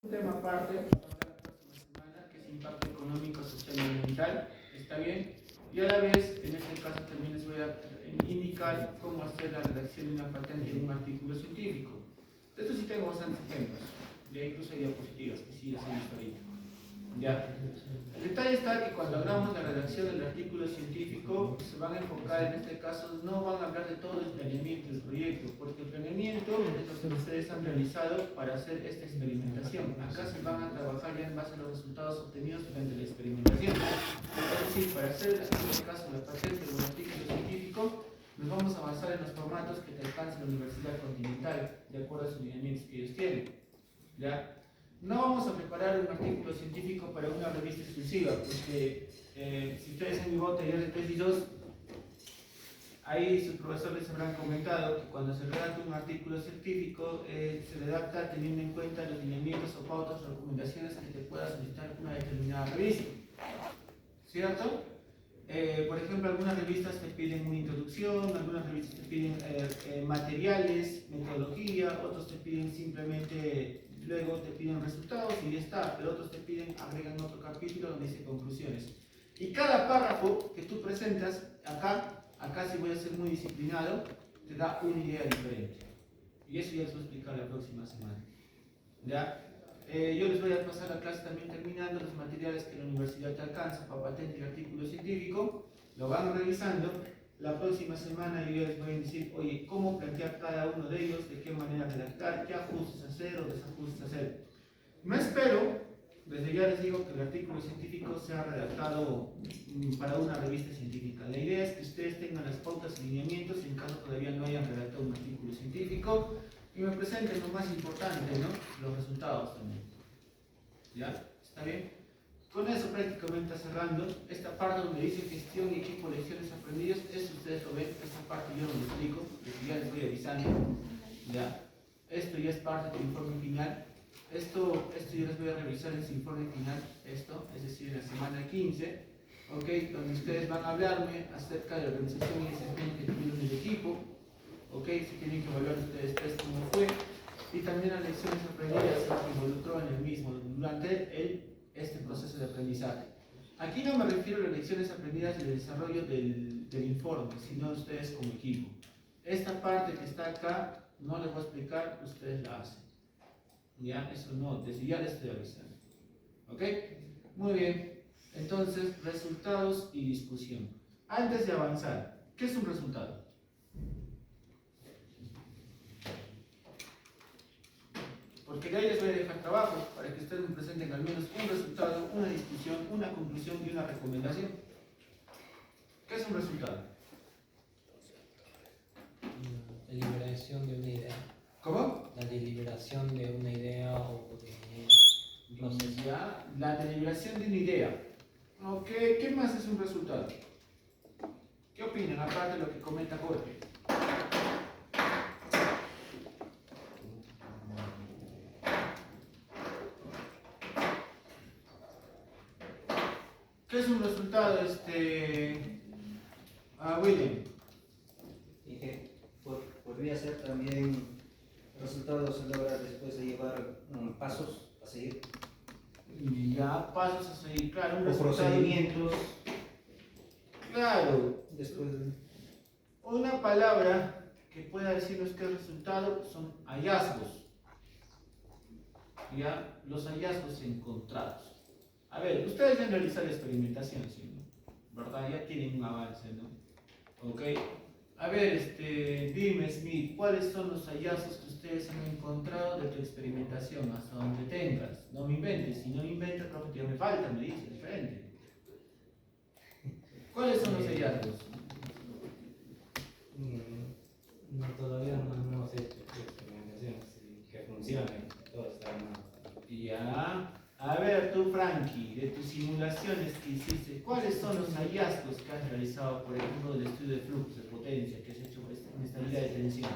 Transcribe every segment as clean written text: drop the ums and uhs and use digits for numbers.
Un tema aparte, vamos a hablar la próxima semana, que es impacto económico, social y ambiental. ¿Está bien? Y a la vez, en este caso también les voy a indicar cómo hacer la redacción de una patente en un artículo científico. De esto sí tengo bastantes ejemplos, ya incluso hay diapositivas que sí las he visto ahorita. ¿Ya? El detalle está que cuando hablamos de la redacción del artículo científico, se van a enfocar en este caso, no van a hablar de todo el planeamiento del proyecto, porque el planeamiento es lo que ustedes han realizado para hacer esta experimentación. Acá se van a trabajar ya en base a los resultados obtenidos durante la experimentación. Es decir, para hacer en este caso la patente de un artículo científico, nos vamos a basar en los formatos que te alcanza la Universidad Continental, de acuerdo a sus lineamientos que ellos tienen. ¿Ya? No vamos a preparar un artículo científico para una revista exclusiva, porque si ustedes en mi taller de tesis 2, ahí sus profesores les habrán comentado que cuando se redacta un artículo científico, se redacta teniendo en cuenta los lineamientos o pautas o recomendaciones que te pueda solicitar una determinada revista. ¿Cierto? Por ejemplo, algunas revistas te piden una introducción, algunas revistas te piden materiales, metodología, otros te piden simplemente, luego te piden resultados y ya está, pero otros te piden, agregan otro capítulo donde dice conclusiones. Y cada párrafo que tú presentas, acá sí voy a ser muy disciplinado, te da una idea diferente. Y eso ya les voy a explicar la próxima semana. ¿Ya? Yo les voy a pasar la clase también terminando los materiales que la universidad te alcanza para patente y artículo científico, lo van revisando. La próxima semana yo les voy a decir, oye, cómo plantear cada uno de ellos, de qué manera redactar, qué ajustes hacer o desajustes hacer. No espero, desde ya les digo que el artículo científico sea redactado para una revista científica. La idea es que ustedes tengan las pautas y lineamientos en caso todavía no hayan redactado un artículo científico. Y me presenten lo más importante, ¿no? Los resultados también. ¿Ya? ¿Está bien? Con eso prácticamente cerrando. Esta parte donde dice gestión y equipo de lecciones aprendidas, eso ustedes lo ven, esta parte yo no lo explico, porque ya les voy avisando. ¿Ya? Esto ya es parte del informe final. Esto yo les voy a revisar en su informe final, es decir, en la semana 15, ¿ok? Donde ustedes van a hablarme acerca de la organización y desempeño que tuvieron el equipo. ¿Ok? Si tienen que evaluar ustedes tres cómo fue, y también las lecciones aprendidas se involucró en el mismo durante este proceso de aprendizaje. Aquí no me refiero a las lecciones aprendidas y el desarrollo del informe, sino a ustedes como equipo. Esta parte que está acá no les voy a explicar, ustedes la hacen. Ya, eso no, desde ya les estoy avisando. ¿Ok? Muy bien. Entonces, resultados y discusión. Antes de avanzar, ¿qué es un resultado? Porque de ahí les voy a dejar trabajo para que ustedes me presenten al menos un resultado, una discusión, una conclusión y una recomendación. ¿Qué es un resultado? La deliberación de una idea. ¿Cómo? La deliberación de una idea o de un proceso. Ya, la deliberación de una idea. Ok, ¿qué más es un resultado? ¿Qué opinan aparte de lo que comenta Jorge? ¿Qué es un resultado, William? Dije, podría ser también el resultado se logra después de llevar pasos a seguir. Ya, pasos a seguir, claro, un O resultado. procedimientos. Claro, Después de... una palabra que pueda decirnos qué resultado son hallazgos. Ya, los hallazgos encontrados. A ver, ustedes ya han realizado la experimentación, ¿sí? ¿Verdad? Ya tienen un avance, ¿no? Ok. A ver, dime, Smith, ¿cuáles son los hallazgos que ustedes han encontrado de tu experimentación hasta donde tengas? No me inventes, si no me inventas, profe, ya me falta, me dice, diferente. ¿Cuáles son los hallazgos? No, todavía no hemos hecho experimentaciones que funcionen. Todo está armado. Ya. A ver, tú, Frankie, de tus simulaciones que hiciste, ¿cuáles son los hallazgos que has realizado, por ejemplo, del estudio de flujos de potencia que has hecho en estabilidad de tensión?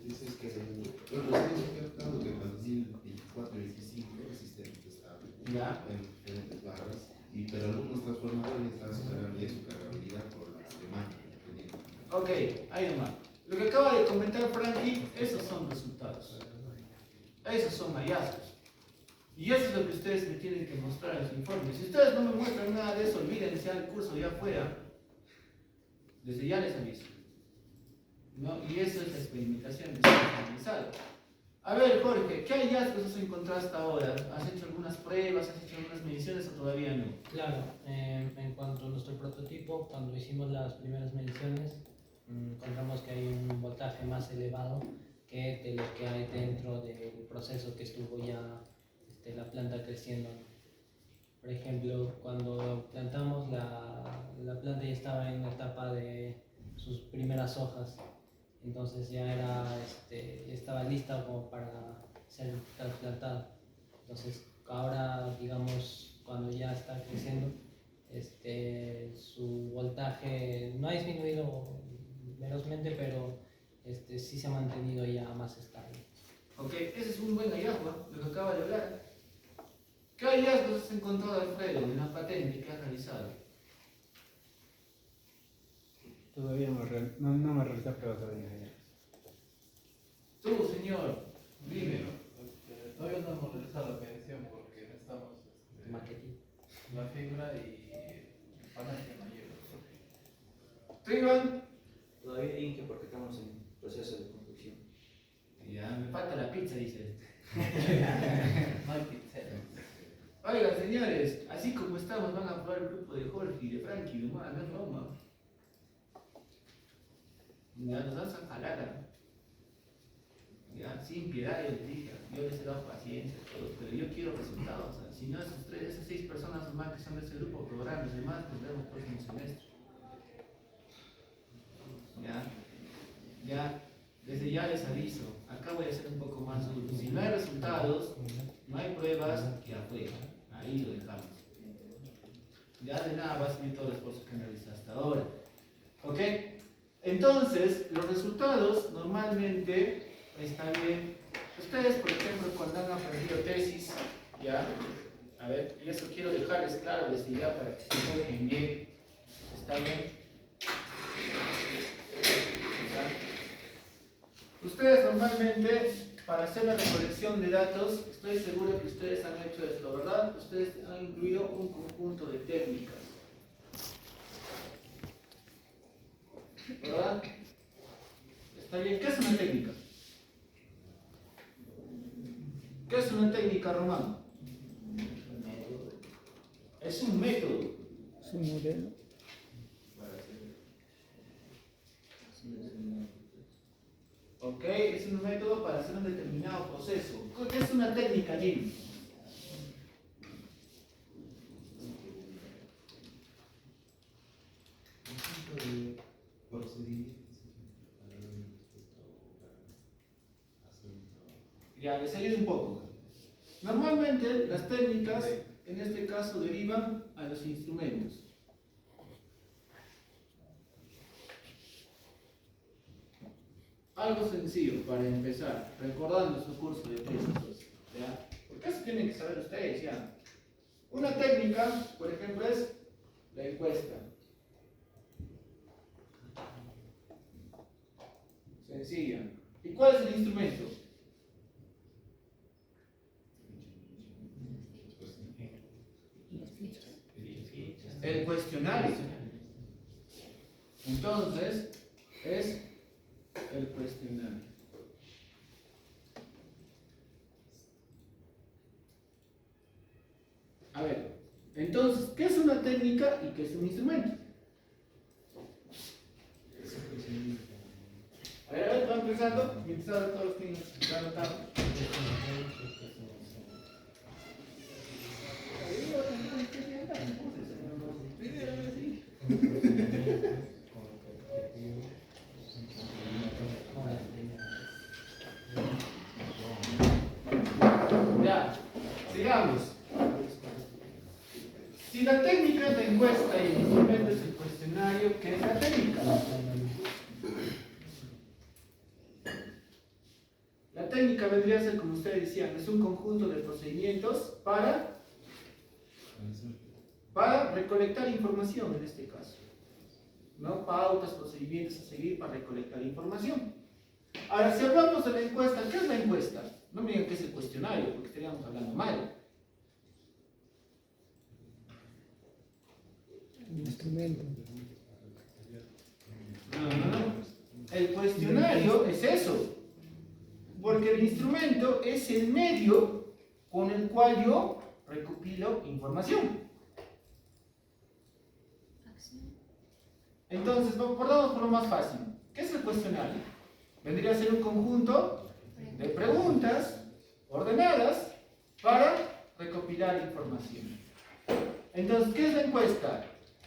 Dices que los hemos tratado de 2024 y 2025 resistente estable Ya. en diferentes barras, pero algunos transformadores están superando ya su cargabilidad por las demandas. Ok, ahí nomás. Lo que acaba de comentar Frankie, esos son resultados. Esos son hallazgos. Y eso es lo que ustedes me tienen que mostrar en su informe. Si ustedes no me muestran nada de eso, olvídense el curso ya fuera. Desde ya les aviso. ¿No? Y eso es la experimentación que ustedes han realizado. A ver, Jorge, ¿qué hallazgos has encontrado hasta ahora? ¿Has hecho algunas pruebas, has hecho algunas mediciones o todavía no? Claro, en cuanto a nuestro prototipo, cuando hicimos las primeras mediciones, encontramos que hay un voltaje más elevado que de lo que hay dentro del proceso que estuvo ya la planta creciendo. Por ejemplo, cuando plantamos, la planta ya estaba en la etapa de sus primeras hojas, entonces ya estaba lista como para ser trasplantada. Entonces ahora, digamos, cuando ya está creciendo, su voltaje no ha disminuido velozmente, pero sí se ha mantenido ya más estable. Ok, ese es un buen hallazgo, lo que acaba de hablar. ¿Qué hallazgos has encontrado, Alfredo, en la patente que has realizado? Todavía no me realizado pruebas todavía. Tú, señor, dime. Todavía no hemos realizado la medición porque necesitamos Marketing. la fibra y el panel que no lleva. ¿Tú, Iván? Todavía Inge porque estamos en proceso de construcción. Ya, me falta la pizza, dice. No hay pincel. Oigan, señores, así como estamos, van a probar el grupo de Jorge y de Frankie, nomás, no es broma. Ya nos dan esa jalada. Ya, sin piedad, yo les dije, yo les he dado paciencia, todo, pero yo quiero resultados. O sea, si no, esas 6 personas nomás que son de ese grupo, probarán los demás, nos vemos el próximo semestre. Ya, desde ya les aviso, acá voy a ser un poco más duro. Si no hay resultados, no hay pruebas, que afuera. Ahí lo dejamos. Ya de nada va a servir todo el esfuerzo que han realizado hasta ahora. ¿Ok? Entonces, los resultados normalmente está bien. Ustedes, por ejemplo, cuando han aprendido tesis, ya, a ver, y eso quiero dejarles claro desde ya para que se enfoquen bien. ¿Está bien? Ustedes normalmente, para hacer la recolección de datos, estoy seguro que ustedes han hecho esto, ¿verdad? Ustedes han incluido un conjunto de técnicas, ¿verdad? Está bien. ¿Qué es una técnica? ¿Qué es una técnica, Román? Es un método. Es un modelo. ¿Ok? Es un método para hacer un determinado proceso. ¿Qué es una técnica, Jim? Ya, les ayudo un poco. Normalmente las técnicas, en este caso, derivan a los instrumentos. Algo sencillo para empezar, recordando su curso de tesis, ¿ya? Porque eso tienen que saber ustedes, ya. Una técnica, por ejemplo, es la encuesta. Sencilla. ¿Y cuál es el instrumento? El cuestionario. Entonces, es el cuestionario. A ver, entonces, ¿qué es una técnica y qué es un instrumento? A ver, va empezando. Mientras ahora todos tienen que anotar. Ya, sigamos. Si la técnica es la encuesta y el instrumento es el cuestionario, ¿qué es la técnica? La técnica vendría a ser, como ustedes decían, es un conjunto de procedimientos para recolectar información en este caso. ¿No? Pautas, procedimientos a seguir para recolectar información. Ahora, si hablamos de la encuesta, ¿qué es la encuesta? No me digan que es el cuestionario, porque estaríamos hablando mal. Instrumento. No. El cuestionario es eso. Porque el instrumento es el medio con el cual yo recopilo información. Entonces, partamos por lo más fácil. ¿Qué es el cuestionario? Vendría a ser un conjunto de preguntas ordenadas para recopilar información. Entonces, ¿qué es la encuesta?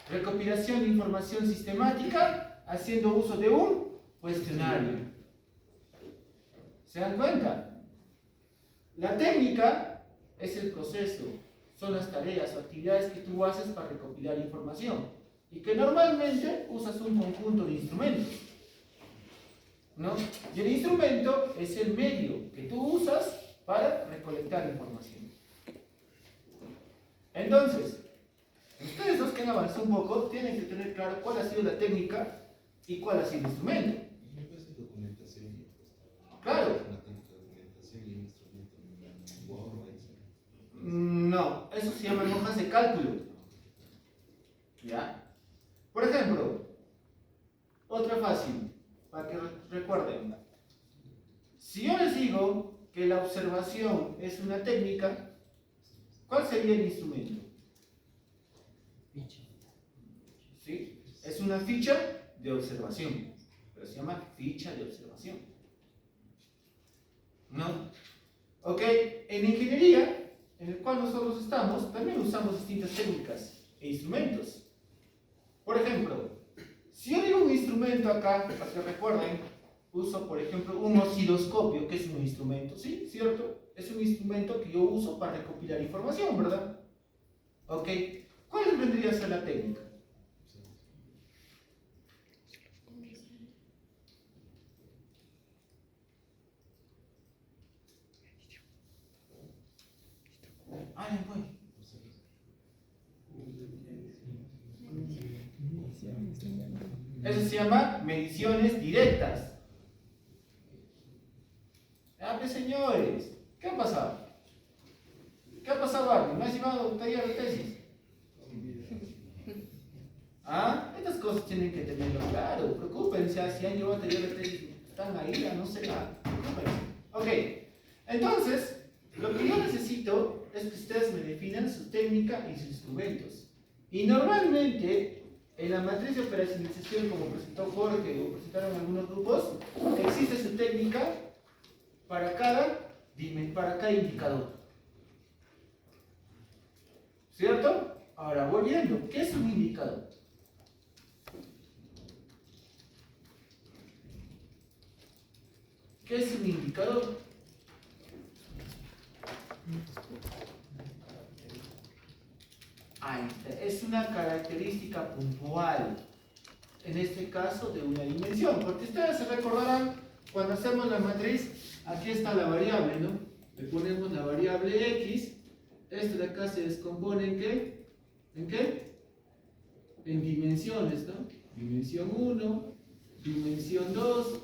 Recopilación de información sistemática haciendo uso de un cuestionario. ¿Se dan cuenta? La técnica es el proceso, son las tareas o actividades que tú haces para recopilar información y que normalmente usas un conjunto de instrumentos, ¿no? Y el instrumento es el medio que tú usas para recolectar información. Entonces, ustedes los que han avanzado un poco tienen que tener claro cuál ha sido la técnica y cuál ha sido el instrumento. Y me parece documentación. Claro. Una técnica de documentación y un instrumento en Word, Excel. No, eso se llaman hojas de cálculo. ¿Ya? Por ejemplo, otra fácil, para que recuerden. Si yo les digo que la observación es una técnica, ¿cuál sería el instrumento? Ficha. ¿Sí? Es una ficha de observación, pero se llama ficha de observación. ¿No? Ok, en ingeniería, en el cual nosotros estamos, también usamos distintas técnicas e instrumentos. Por ejemplo, si yo digo un instrumento acá, para que recuerden, uso por ejemplo un osciloscopio, que es un instrumento, ¿sí? ¿Cierto? Es un instrumento que yo uso para recopilar información, ¿verdad? Ok, ¿cuál vendría a ser la técnica? Ay, pues. Eso se llama mediciones directas. Ah, pues señores, ¿qué ha pasado? ¿Qué ha pasado, Barbie? ¿Me has llevado a taller de tesis? ¿Ah? Estas cosas tienen que tenerlo claro. Preocúpense, si han llevado a taller de tesis, están ahí, no sé nada. Preocúpense. Ok, entonces, lo que yo necesito es que ustedes me definan su técnica y sus instrumentos. Y normalmente, en la matriz de operacionalización, como presentó Jorge o presentaron algunos grupos, existe su técnica para cada indicador. ¿Cierto? Ahora voy viendo, ¿qué es un indicador? ¿Qué es un indicador? Ahí está. Es una característica puntual, en este caso de una dimensión, porque ustedes se recordarán, cuando hacemos la matriz, aquí está la variable, ¿no? Le ponemos la variable x, esto de acá se descompone ¿en qué? ¿En qué? En dimensiones, ¿no? Dimensión 1, dimensión 2,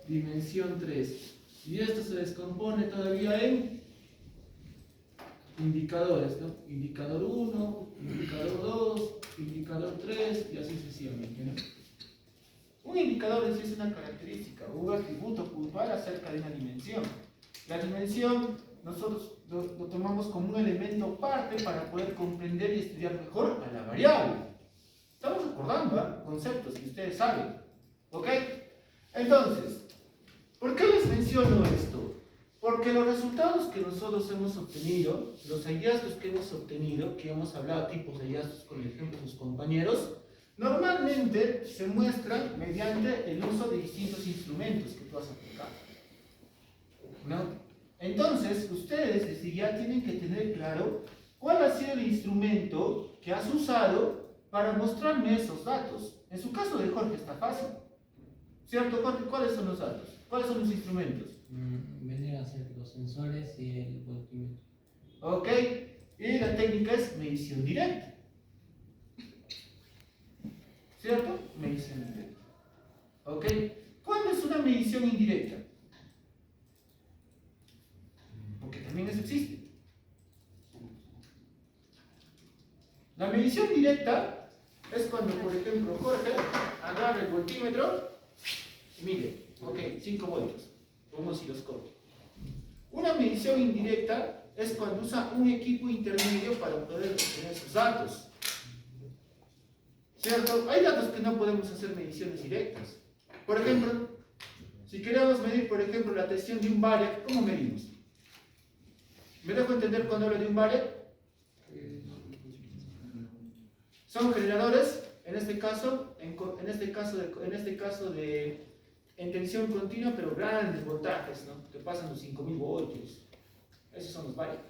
dimensión 3. Y esto se descompone todavía en indicadores, ¿no? Indicador 1, indicador 2, indicador 3 y así sucesivamente, ¿no? Un indicador en sí es una característica, un atributo puntual acerca de una dimensión. La dimensión nosotros lo tomamos como un elemento parte para poder comprender y estudiar mejor a la variable. Estamos recordando conceptos que ustedes saben, ¿ok? Entonces, ¿por qué les menciono esto? Porque los resultados que nosotros hemos obtenido, los hallazgos que hemos obtenido, que hemos hablado tipos de hallazgos con el ejemplo de sus compañeros, normalmente se muestran mediante el uso de distintos instrumentos que tú has aplicado, ¿no? Entonces, ustedes desde ya tienen que tener claro cuál ha sido el instrumento que has usado para mostrarme esos datos. En su caso de Jorge está fácil, ¿cierto, Jorge? ¿Cuáles son los datos? ¿Cuáles son los instrumentos? Vendrían a ser los sensores y el voltímetro. Ok, y la técnica es medición directa, ¿cierto? Medición indirecta. Ok, ¿cuándo es una medición indirecta? La medición directa es cuando, por ejemplo, Jorge agarra el voltímetro y mide, ok, 5 voltios, con un osciloscopio. Una medición indirecta es cuando usa un equipo intermedio para poder obtener sus datos. ¿Cierto? Hay datos que no podemos hacer mediciones directas. Por ejemplo, si queremos medir, por ejemplo, la tensión de un baret, ¿cómo medimos? ¿Me dejo entender cuando hablo de un baret? Son generadores, en este caso en tensión continua, pero grandes voltajes, ¿no? Que pasan los 5000 voltios. Esos son los baret.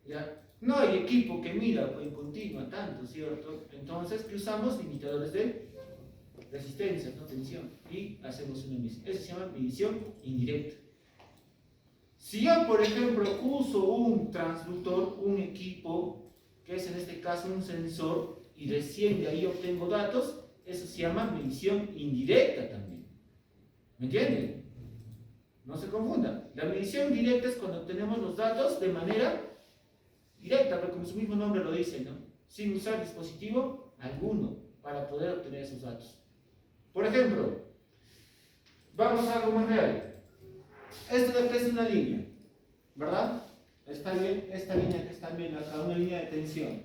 ¿Ya? No hay equipo que mida en continua tanto, ¿cierto? Entonces, ¿qué usamos? Limitadores de resistencia, no tensión. Y hacemos una medición. Eso se llama medición indirecta. Si yo, por ejemplo, uso un transductor, un equipo, que es en este caso un sensor, y recién de ahí obtengo datos, eso se llama medición indirecta también. ¿Me entienden? No se confunda. La medición directa es cuando obtenemos los datos de manera directa, pero como su mismo nombre lo dice, ¿no? Sin usar dispositivo alguno para poder obtener esos datos. Por ejemplo, vamos a algo más real. Esto de acá es una línea, ¿verdad? Está bien, esta línea que está bien acá, una línea de tensión.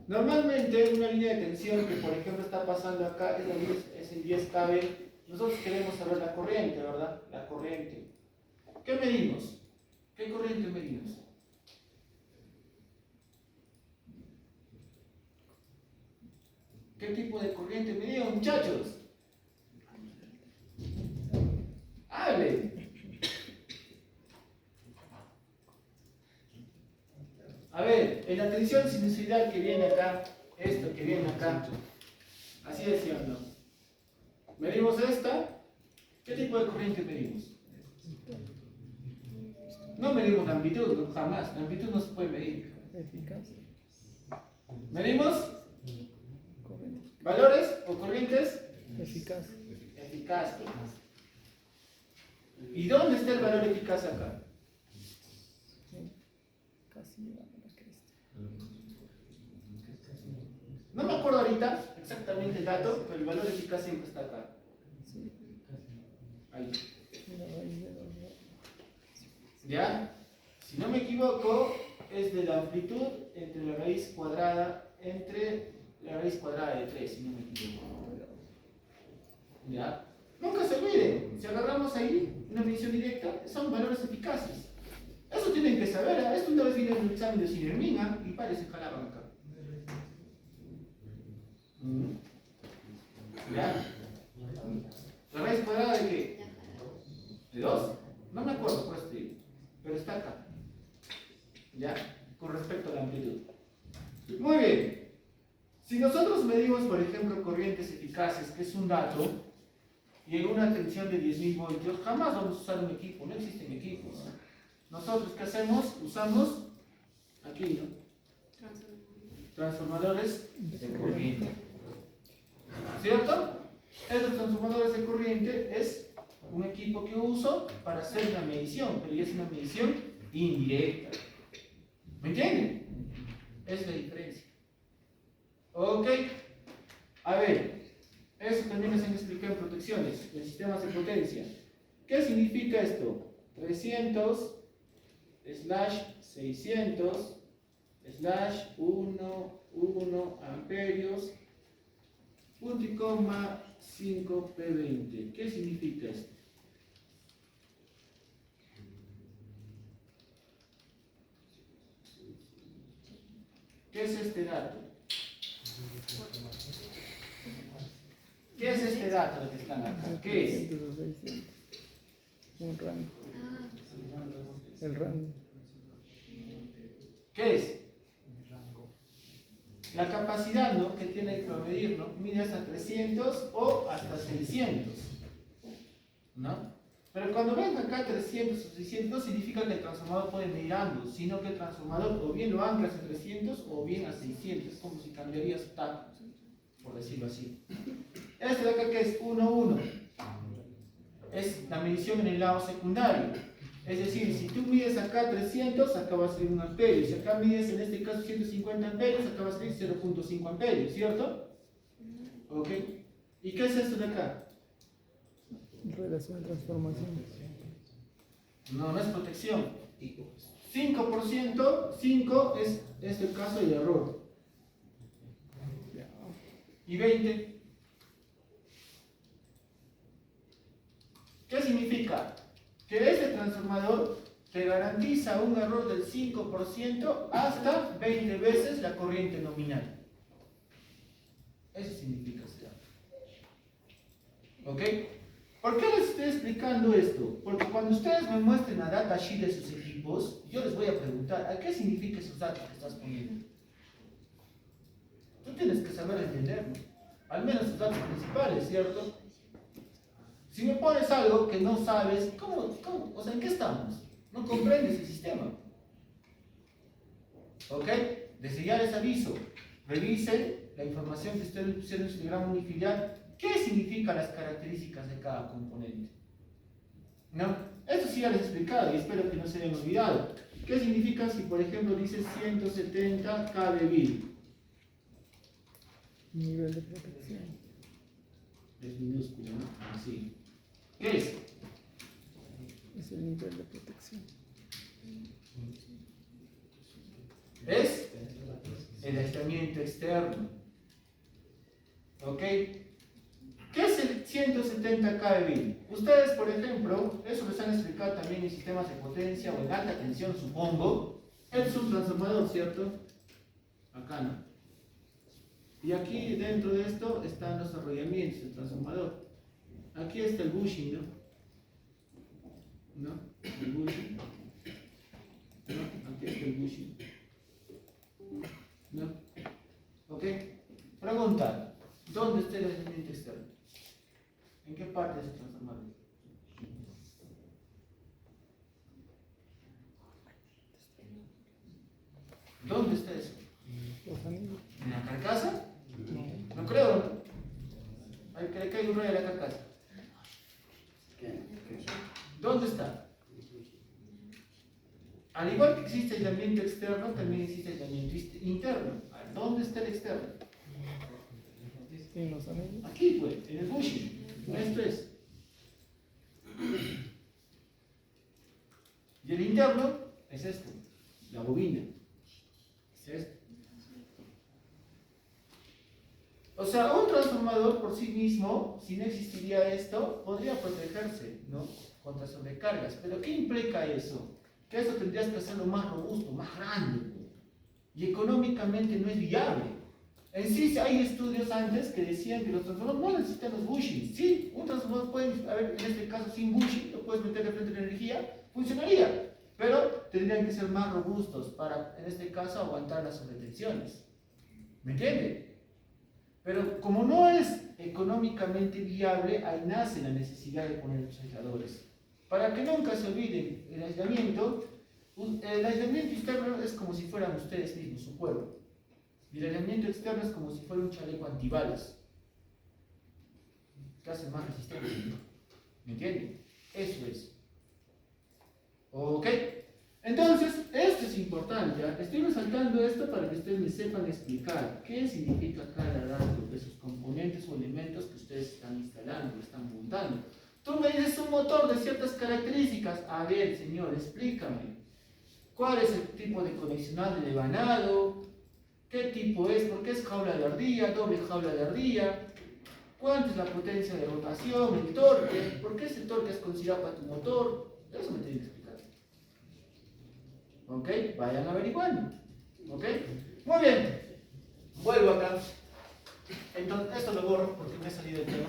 Normalmente una línea de tensión que por ejemplo está pasando acá es el 10 kV. Nosotros queremos saber la corriente, ¿verdad? La corriente. ¿Qué medimos? ¿Qué corriente medimos? ¿Qué tipo de corriente medimos, muchachos? ¡Hable! A ver, en la tensión sinusoidal que viene acá, esto que viene acá, así decía, ¿no? Medimos esta. ¿Qué tipo de corriente medimos? No medimos la amplitud, no, jamás. La amplitud no se puede medir. ¿Medimos? ¿Valores o corrientes? Eficaz. Eficaz. ¿Y dónde está el valor eficaz acá? No me acuerdo ahorita exactamente el dato, pero el valor eficaz siempre está acá. Ahí. ¿Ya? Si no me equivoco, es de la amplitud entre la raíz cuadrada de 3, si no me equivoco. ¿Ya? Nunca se olviden, si agarramos ahí una medición directa, son valores eficaces. Eso tienen que saber, ¿eh? Esto una vez viene en un examen de Sinermina y parece jalaban acá. ¿Ya? ¿La raíz cuadrada de qué? ¿De 2? No me acuerdo, pues, pero está acá. ¿Ya? Con respecto a la amplitud. Muy bien. Si nosotros medimos, por ejemplo, corrientes eficaces, que es un dato, y en una tensión de 10.000 voltios, jamás vamos a usar un equipo, no existen equipos. Nosotros, ¿qué hacemos? Usamos aquí, ¿no? Transformadores de corriente. ¿Cierto? Estos transformadores de corriente es un equipo que uso para hacer una medición, pero ya es una medición indirecta. ¿Me entienden? Esa es la diferencia. Ok. A ver, eso también les expliqué en protecciones, en sistemas de potencia. ¿Qué significa esto? 300/600/1 amperios, punto y coma 5 P20. ¿Qué significa esto? ¿Qué es este dato? ¿Qué es este dato que están acá? ¿Qué es? Un rango. El rango. ¿Qué es? La capacidad, ¿no?, que tiene para medir, ¿no? Mide hasta 300 o hasta 600, ¿no? Pero cuando ven acá 300 o 600 significa que el transformador puede medir ambos, sino que el transformador o bien lo anclas a 300 o bien a 600, es como si cambiaría su taco, por decirlo así. Este de acá que es 1,1, es la medición en el lado secundario. Es decir, si tú mides acá 300, acá va a salir 1 amperio. Si acá mides en este caso 150 amperios, acá va a salir 0.5 amperios, ¿cierto? ¿Ok? ¿Y qué es esto de acá? Relación de transformación. No, no es protección. 5%, 5 es el caso del error. ¿Y 20? ¿Qué significa? Que este transformador te garantiza un error del 5% hasta 20 veces la corriente nominal. Eso significa ese dato. ¿Ok? ¿Por qué les estoy explicando esto? Porque cuando ustedes me muestren la datasheet de sus equipos, yo les voy a preguntar, ¿a qué significa esos datos que estás poniendo? Tú tienes que saber entenderlo. Al menos los datos principales, ¿cierto? Si me pones algo que no sabes, ¿cómo? O sea, ¿en qué estamos? No comprendes el sistema. ¿Ok? Desde ya les aviso, revisen la información que ustedes pusieron en su diagrama unifilial. ¿Qué significan las características de cada componente? ¿No? Esto sí ya les he explicado y espero que no se hayan olvidado. ¿Qué significa si, por ejemplo, dice 170 kV? Nivel de protección. Es minúsculo, ¿no? Así. ¿Qué es? Es el nivel de protección. Es el aislamiento externo. ¿Ok? ¿Qué es el 170 kV? Ustedes, por ejemplo, eso les han explicado también en sistemas de potencia o en alta tensión, supongo. Es un transformador, ¿cierto? Acá, ¿no? Y aquí dentro de esto están los arrollamientos del transformador. Aquí está el bushing, ¿no? El bushing. ¿No? Aquí está el bushing. ¿No? ¿Ok? Pregunta, ¿dónde está el aislamiento externo? ¿En qué parte de ese transformador? ¿Dónde está eso? Los anillos. ¿En la carcasa? No creo. Hay que hay un rayo de la carcasa. ¿Dónde está? Al igual que existe aislamiento externo, también existe aislamiento interno. ¿Dónde está el externo? En los anillos. Aquí, pues, en el bushing. Esto es. Y el interno es esto, la bobina. Es esto. O sea, un transformador por sí mismo, si no existiría esto, podría protegerse, ¿no? Contra sobrecargas. Pero ¿qué implica eso? Que eso tendrías que hacerlo más robusto, más grande. Y económicamente no es viable. En sí hay estudios antes que decían que los transformadores no necesitan los bushings. Sí, un transformador puede haber, en este caso sin bushing, lo puedes meter de frente a la energía, funcionaría. Pero tendrían que ser más robustos para, en este caso, aguantar las sobretensiones. ¿Me entiende? Pero como no es económicamente viable, ahí nace la necesidad de poner los aisladores. Para que nunca se olviden, el aislamiento interno es como si fueran ustedes mismos, su cuerpo. Y el aislamiento externo es como si fuera un chaleco antibalas, que hace más resistente. ¿Me entienden? Eso es. ¿Ok? Entonces, esto es importante. ¿Ya? Estoy resaltando esto para que ustedes me sepan explicar qué significa cada dato de sus componentes o elementos que ustedes están instalando, están montando. Tú me dices un motor de ciertas características. A ver, señor, explícame. ¿Cuál es el tipo de conexional de devanado? ¿Qué tipo es? ¿Por qué es jaula de ardilla? ¿Doble jaula de ardilla? ¿Cuánto es la potencia de rotación? ¿El torque? ¿Por qué ese torque es considerado para tu motor? Eso me tienen que explicar. ¿Ok? Vayan averiguando. ¿Ok? Muy bien. Vuelvo acá. Entonces, esto lo borro porque me he salido del tema.